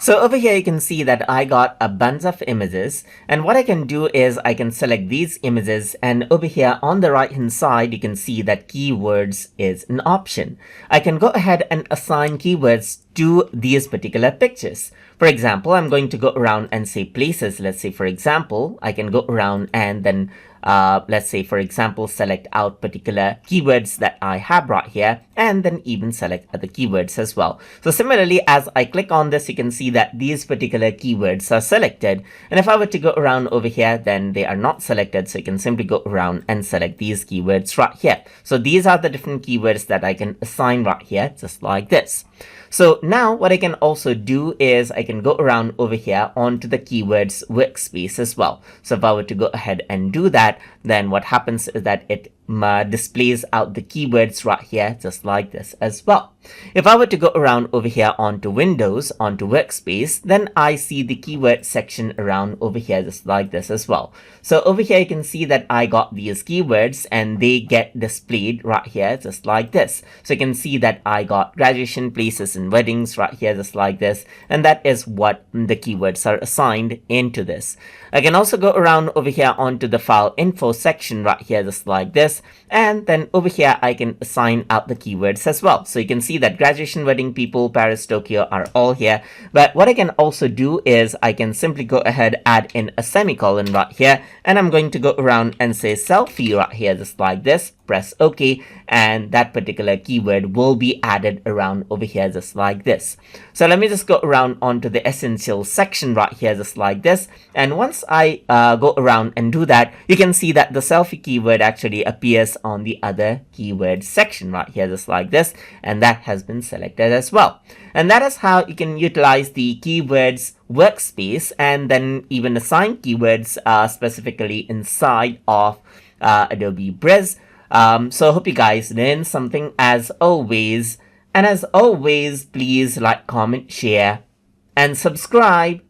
So over here you can see that I got a bunch of images, and what I can do is I can select these images, and over here on the right hand side you can see that keywords is an option. I can go ahead and assign keywords to these particular pictures. For example, I'm going to go around and say places. Let's say for example, I can go around and then let's say for example select out particular keywords that I have brought here, and then even select other keywords as well. So similarly, as I click on this, you can see that these particular keywords are selected, and if I were to go around over here, then they are not selected. So you can simply go around and select these keywords right here. So these are the different keywords that I can assign right here, just like this. So now what I can also do is I can go around over here onto the Keywords Workspace as well. So if I were to go ahead and do that, then what happens is that it displays out the keywords right here, just like this as well. If I were to go around over here onto Windows, onto Workspace, then I see the keyword section around over here, just like this as well. So over here you can see that I got these keywords and they get displayed right here, just like this. So you can see that I got graduation, places, and weddings right here, just like this, and that is what the keywords are assigned into this. I can also go around over here onto the file info section right here, just like this, and then over here I can assign out the keywords as well. So you can see that graduation, wedding, people, Paris, Tokyo are all here. But what I can also do is I can simply go ahead, add in a semicolon right here, and I'm going to go around and say selfie right here, just like this. Press OK, and that particular keyword will be added around over here, just like this. So let me just go around onto the essential section right here, just like this. And once I go around and do that, you can see that the selfie keyword actually appears on the other keyword section right here, just like this, and that has been selected as well. And that is how you can utilize the Keywords Workspace and then even assign keywords specifically inside of Adobe Bridge. So I hope you guys learned something as always. And as always, please like, comment, share, and subscribe.